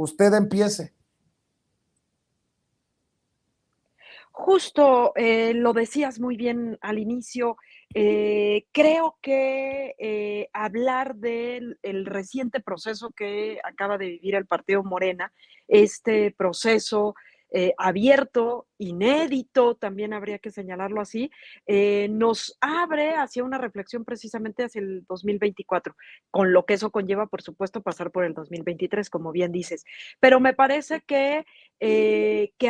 usted empiece. Justo lo decías muy bien al inicio. Creo que hablar del el reciente proceso que acaba de vivir el partido Morena, este proceso abierto, inédito, también habría que señalarlo así, nos abre hacia una reflexión precisamente hacia el 2024, con lo que eso conlleva, por supuesto, pasar por el 2023, como bien dices. Pero me parece que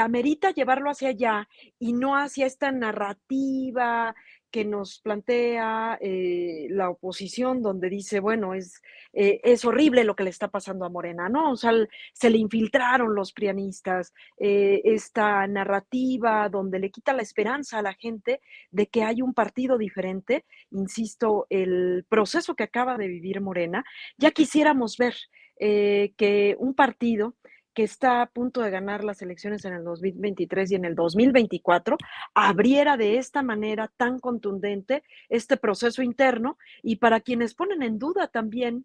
amerita llevarlo hacia allá y no hacia esta narrativa que nos plantea la oposición, donde dice, bueno, es horrible lo que le está pasando a Morena, ¿no? O sea, se le infiltraron los prianistas, esta narrativa donde le quita la esperanza a la gente de que hay un partido diferente. Insisto, el proceso que acaba de vivir Morena, ya quisiéramos ver que un partido que está a punto de ganar las elecciones en el 2023 y en el 2024, abriera de esta manera tan contundente este proceso interno y para quienes ponen en duda también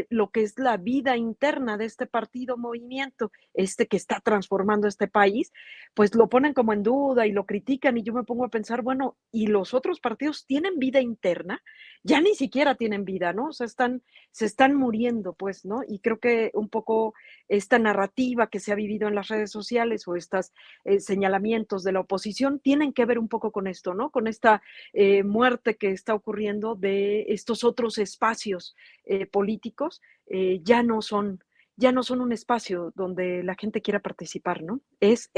lo que es la vida interna de este partido movimiento, este que está transformando este país, pues lo ponen como en duda y lo critican y yo me pongo a pensar, bueno, ¿y los otros partidos tienen vida interna? Ya ni siquiera tienen vida, ¿no? O sea, se están muriendo, pues, ¿no? Y creo que un poco esta narrativa que se ha vivido en las redes sociales o estos señalamientos de la oposición tienen que ver un poco con esto, ¿no? Con esta muerte que está ocurriendo de estos otros espacios políticos, ya no son un espacio donde la gente quiera participar, ¿no? Es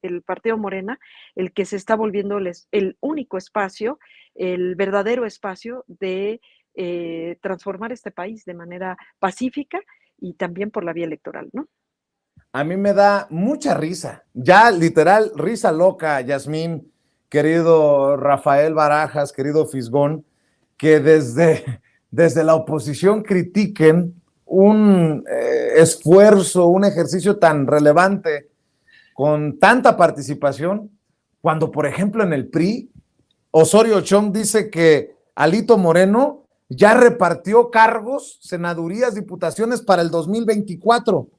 el Partido Morena, el que se está volviendo el único espacio, el verdadero espacio de transformar este país de manera pacífica y también por la vía electoral, ¿no? A mí me da mucha risa, ya literal, risa loca, Yasmín, querido Rafael Barajas, querido Fisgón, que desde la oposición critiquen un esfuerzo, un ejercicio tan relevante, con tanta participación, cuando, por ejemplo, en el PRI, Osorio Chong dice que Alito Moreno ya repartió cargos, senadurías, diputaciones para el 2024.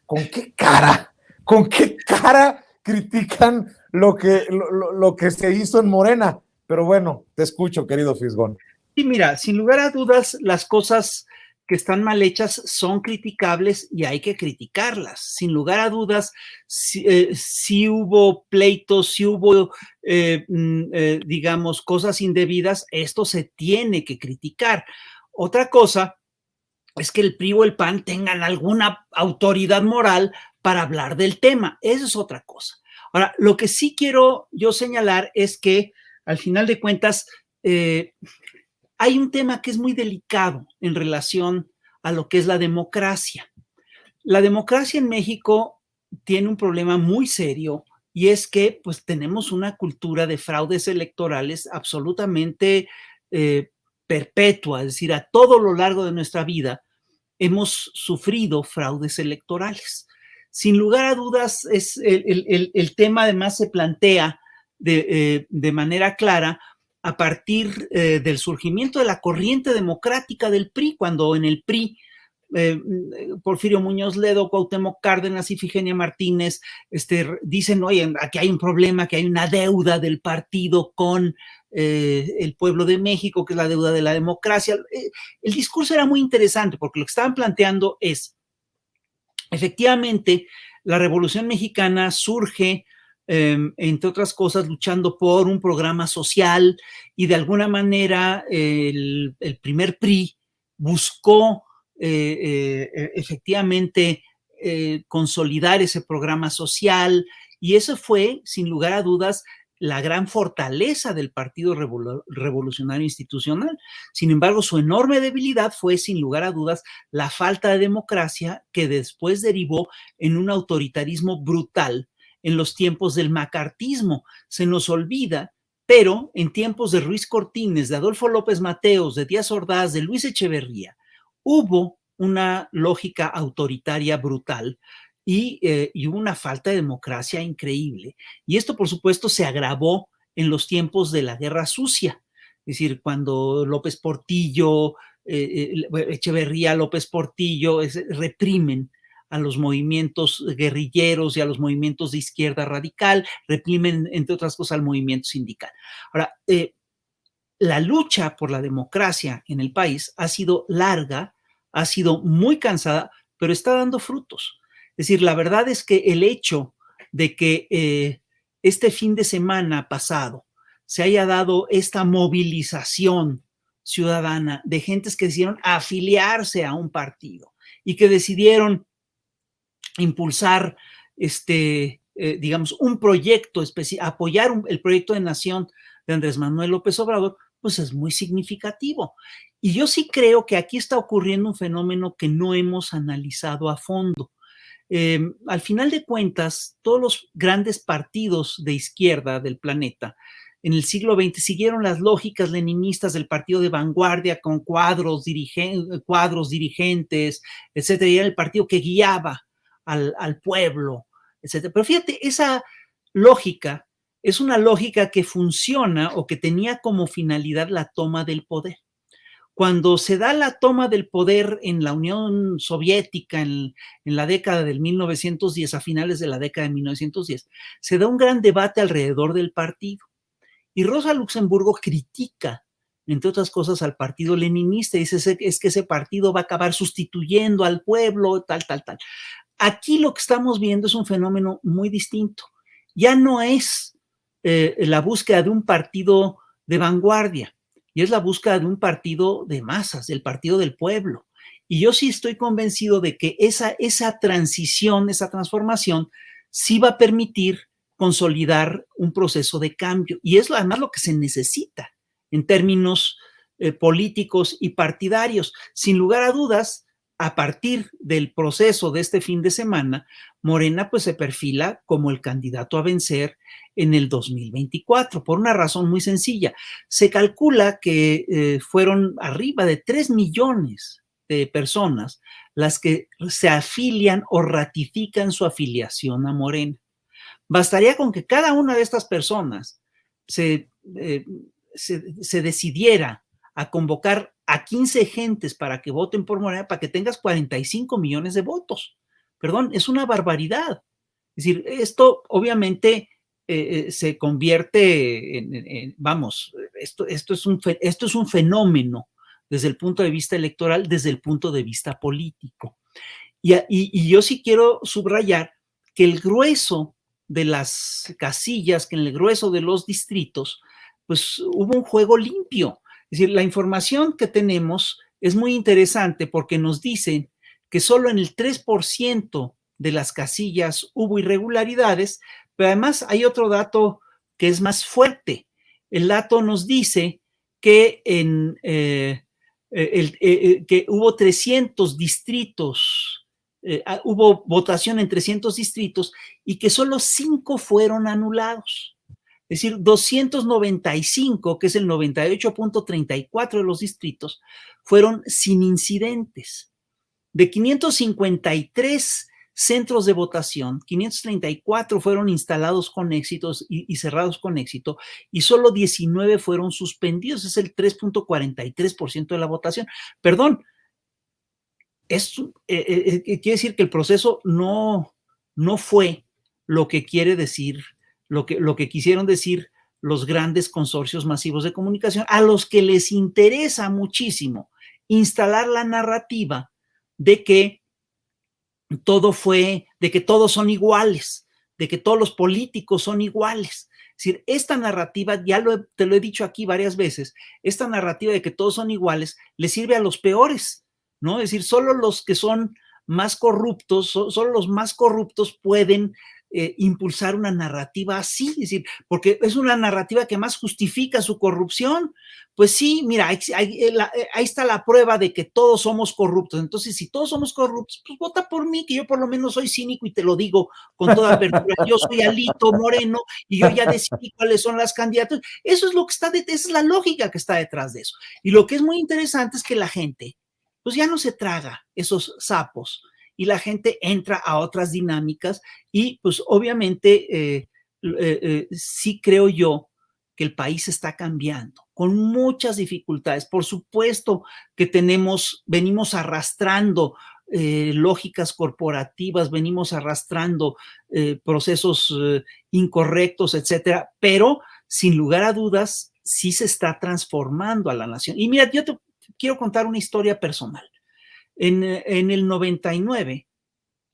¿Con qué cara? ¿Con qué cara critican lo que se hizo en Morena? Pero bueno, te escucho, querido Fisgón. Sí, mira, sin lugar a dudas, las cosas que están mal hechas son criticables y hay que criticarlas. Sin lugar a dudas, si hubo pleitos, si hubo, digamos, cosas indebidas, esto se tiene que criticar. Otra cosa es que el PRI o el PAN tengan alguna autoridad moral para hablar del tema. Eso es otra cosa. Ahora, lo que sí quiero yo señalar es que, al final de cuentas, hay un tema que es muy delicado en relación a lo que es la democracia. La democracia en México tiene un problema muy serio y es que pues tenemos una cultura de fraudes electorales absolutamente perpetua, es decir, a todo lo largo de nuestra vida hemos sufrido fraudes electorales. Sin lugar a dudas, es el tema además se plantea de manera clara a partir del surgimiento de la corriente democrática del PRI, cuando en el PRI Porfirio Muñoz Ledo, Cuauhtémoc Cárdenas, Ifigenia Martínez dicen, oye, aquí hay un problema, que hay una deuda del partido con el pueblo de México, que es la deuda de la democracia. El discurso era muy interesante porque lo que estaban planteando es, efectivamente, la Revolución Mexicana surge entre otras cosas, luchando por un programa social y de alguna manera el primer PRI buscó efectivamente consolidar ese programa social y eso fue, sin lugar a dudas, la gran fortaleza del Partido Revolucionario Institucional. Sin embargo, su enorme debilidad fue, sin lugar a dudas, la falta de democracia que después derivó en un autoritarismo brutal en los tiempos del macartismo. Se nos olvida, pero en tiempos de Ruiz Cortines, de Adolfo López Mateos, de Díaz Ordaz, de Luis Echeverría, hubo una lógica autoritaria brutal y hubo una falta de democracia increíble. Y esto, por supuesto, se agravó en los tiempos de la Guerra Sucia. Es decir, cuando López Portillo, Echeverría, López Portillo reprimen a los movimientos guerrilleros y a los movimientos de izquierda radical, reprimen, entre otras cosas, al movimiento sindical. Ahora, la lucha por la democracia en el país ha sido larga, ha sido muy cansada, pero está dando frutos. Es decir, la verdad es que el hecho de que este fin de semana pasado se haya dado esta movilización ciudadana de gentes que decidieron afiliarse a un partido y que decidieron impulsar digamos, un proyecto especial, apoyar el proyecto de nación de Andrés Manuel López Obrador, pues es muy significativo. Y yo sí creo que aquí está ocurriendo un fenómeno que no hemos analizado a fondo. Al final de cuentas, todos los grandes partidos de izquierda del planeta en el siglo XX siguieron las lógicas leninistas del partido de vanguardia con cuadros dirigentes, etcétera, y era el partido que guiaba al pueblo, etcétera. Pero fíjate, esa lógica es una lógica que funciona o que tenía como finalidad la toma del poder. Cuando se da la toma del poder en la Unión Soviética en la década del 1910, a finales de la década de 1910, se da un gran debate alrededor del partido. Y Rosa Luxemburgo critica, entre otras cosas, al partido leninista. Dice, es que ese partido va a acabar sustituyendo al pueblo, tal. Aquí lo que estamos viendo es un fenómeno muy distinto. Ya no es la búsqueda de un partido de vanguardia, y es la búsqueda de un partido de masas, del partido del pueblo. Y yo sí estoy convencido de que esa transición, esa transformación, sí va a permitir consolidar un proceso de cambio. Y es además lo que se necesita en términos políticos y partidarios. Sin lugar a dudas, a partir del proceso de este fin de semana, Morena pues se perfila como el candidato a vencer en el 2024, por una razón muy sencilla. Se calcula que fueron arriba de 3 millones de personas las que se afilian o ratifican su afiliación a Morena. Bastaría con que cada una de estas personas se decidiera a convocar a 15 gentes para que voten por Morena, para que tengas 45 millones de votos. Perdón, es una barbaridad. Es decir, esto obviamente se convierte vamos, esto es un fenómeno desde el punto de vista electoral, desde el punto de vista político. Y yo sí quiero subrayar que el grueso de las casillas, que en el grueso de los distritos, pues hubo un juego limpio. Es decir, la información que tenemos es muy interesante porque nos dicen que solo en el 3% de las casillas hubo irregularidades, pero además hay otro dato que es más fuerte. El dato nos dice que, que hubo 300 distritos, hubo votación en 300 distritos y que solo 5 fueron anulados. Es decir, 295, que es el 98.34 de los distritos, fueron sin incidentes. De 553 centros de votación, 534 fueron instalados con éxitos y cerrados con éxito, y solo 19 fueron suspendidos, es el 3.43% de la votación. Perdón, quiere decir que el proceso no fue lo que quiere decir, lo que quisieron decir los grandes consorcios masivos de comunicación, a los que les interesa muchísimo instalar la narrativa de que de que todos son iguales, de que todos los políticos son iguales. Es decir, esta narrativa, te lo he dicho aquí varias veces, esta narrativa de que todos son iguales le sirve a los peores, ¿no? Es decir, solo los que son más corruptos, solo los más corruptos pueden impulsar una narrativa así, es decir, porque es una narrativa que más justifica su corrupción. Pues sí, mira, ahí está la prueba de que todos somos corruptos. Entonces, si todos somos corruptos, pues vota por mí, que yo por lo menos soy cínico y te lo digo con toda apertura. Yo soy Alito Moreno y yo ya decidí cuáles son las candidaturas. Eso es lo que esa es la lógica que está detrás de eso. Y lo que es muy interesante es que la gente, pues ya no se traga esos sapos y la gente entra a otras dinámicas y pues obviamente sí creo yo que el país está cambiando con muchas dificultades. Por supuesto que venimos arrastrando lógicas corporativas, venimos arrastrando procesos incorrectos, etcétera, pero sin lugar a dudas sí se está transformando a la nación. Y mira, yo te quiero contar una historia personal. En el 99,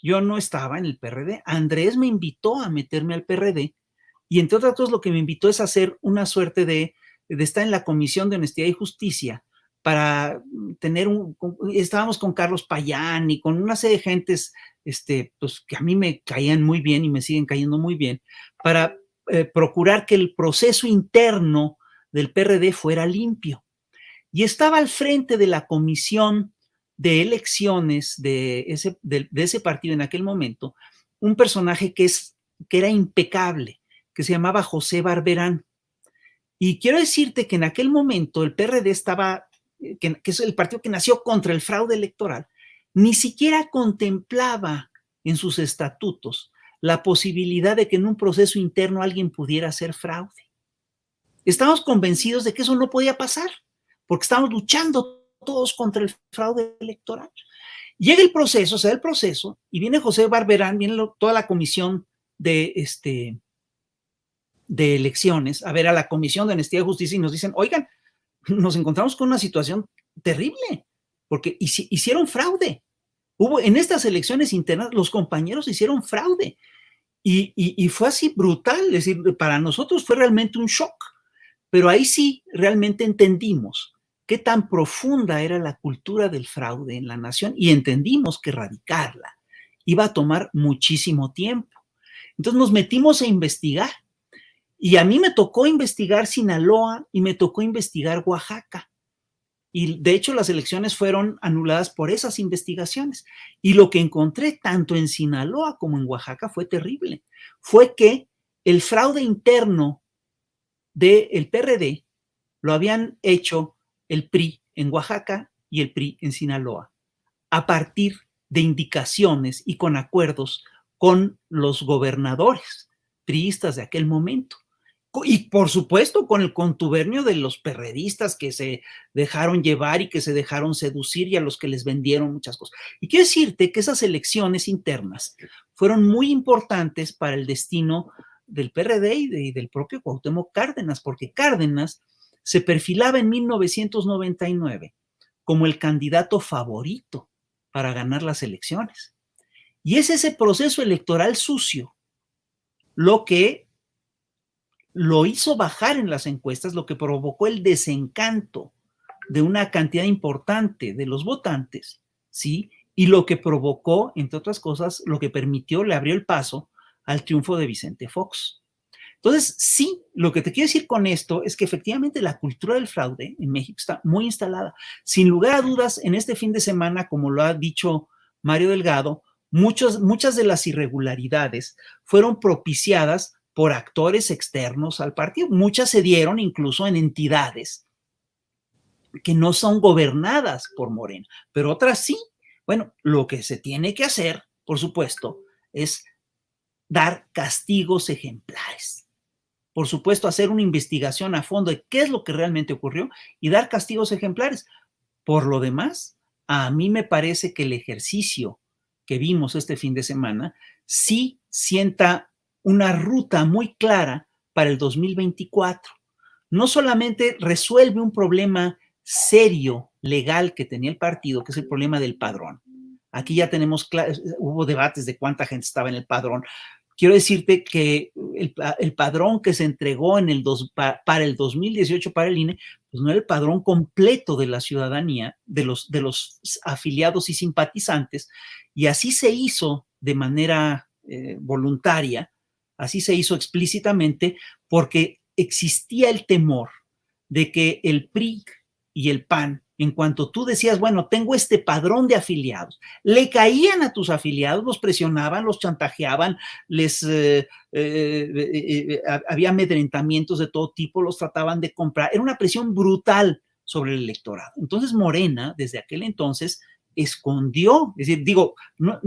yo no estaba en el PRD. Andrés me invitó a meterme al PRD y entre otras cosas lo que me invitó es a hacer una suerte de estar en la Comisión de Honestidad y Justicia para tener estábamos con Carlos Payán y con una serie de gentes pues, que a mí me caían muy bien y me siguen cayendo muy bien, para procurar que el proceso interno del PRD fuera limpio. Y estaba al frente de la comisión de elecciones de ese partido en aquel momento, un personaje que era impecable, que se llamaba José Barberán. Y quiero decirte que en aquel momento el PRD estaba, que es el partido que nació contra el fraude electoral, ni siquiera contemplaba en sus estatutos la posibilidad de que en un proceso interno alguien pudiera hacer fraude. Estamos convencidos de que eso no podía pasar, porque estamos luchando todos contra el fraude electoral. Llega el proceso, se da el proceso, y viene José Barberán, viene toda la comisión de elecciones, a ver a la Comisión de Honestidad y Justicia y nos dicen, oigan, nos encontramos con una situación terrible, porque hicieron fraude. En estas elecciones internas, los compañeros hicieron fraude. Y fue así brutal, es decir, para nosotros fue realmente un shock, pero ahí sí realmente entendimos qué tan profunda era la cultura del fraude en la nación y entendimos que erradicarla iba a tomar muchísimo tiempo. Entonces nos metimos a investigar. Y a mí me tocó investigar Sinaloa y me tocó investigar Oaxaca. Y de hecho las elecciones fueron anuladas por esas investigaciones. Y lo que encontré tanto en Sinaloa como en Oaxaca fue terrible. Fue que el fraude interno del PRD lo habían hecho el PRI en Oaxaca y el PRI en Sinaloa, a partir de indicaciones y con acuerdos con los gobernadores priistas de aquel momento. Y por supuesto con el contubernio de los perredistas que se dejaron llevar y que se dejaron seducir y a los que les vendieron muchas cosas. Y quiero decirte que esas elecciones internas fueron muy importantes para el destino del PRD y del propio Cuauhtémoc Cárdenas, porque Cárdenas se perfilaba en 1999 como el candidato favorito para ganar las elecciones. Y es ese proceso electoral sucio lo que lo hizo bajar en las encuestas, lo que provocó el desencanto de una cantidad importante de los votantes, ¿sí? Y lo que provocó, entre otras cosas, lo que permitió, le abrió el paso al triunfo de Vicente Fox. Entonces, sí, lo que te quiero decir con esto es que efectivamente la cultura del fraude en México está muy instalada. Sin lugar a dudas, en este fin de semana, como lo ha dicho Mario Delgado, muchas de las irregularidades fueron propiciadas por actores externos al partido. Muchas se dieron incluso en entidades que no son gobernadas por Morena, pero otras sí. Bueno, lo que se tiene que hacer, por supuesto, es dar castigos ejemplares. Por supuesto, hacer una investigación a fondo de qué es lo que realmente ocurrió y dar castigos ejemplares. Por lo demás, a mí me parece que el ejercicio que vimos este fin de semana sí sienta una ruta muy clara para el 2024. No solamente resuelve un problema serio, legal que tenía el partido, que es el problema del padrón. Aquí ya tenemos, hubo debates de cuánta gente estaba en el padrón. Quiero decirte que el padrón que se entregó para el 2018 para el INE, pues no era el padrón completo de la ciudadanía, de los afiliados y simpatizantes, y así se hizo de manera voluntaria, así se hizo explícitamente, porque existía el temor de que el PRI y el PAN, en cuanto tú decías, bueno, tengo este padrón de afiliados, le caían a tus afiliados, los presionaban, los chantajeaban, había amedrentamientos de todo tipo, los trataban de comprar, era una presión brutal sobre el electorado. Entonces Morena, desde aquel entonces, escondió, es decir, no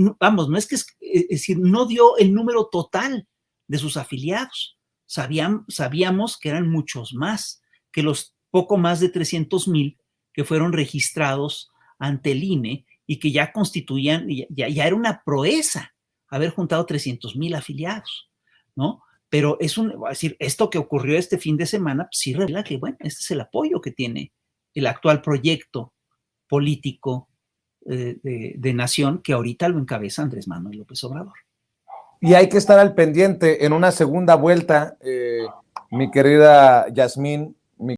es decir, no dio el número total de sus afiliados. Sabíamos que eran muchos más, que los poco más de 300,000 que fueron registrados ante el INE y que ya constituían, ya era una proeza haber juntado 300,000 afiliados, ¿no? Pero es decir, esto que ocurrió este fin de semana, pues sí revela que, bueno, este es el apoyo que tiene el actual proyecto político de nación que ahorita lo encabeza Andrés Manuel López Obrador. Y hay que estar al pendiente en una segunda vuelta, mi querida Yasmín,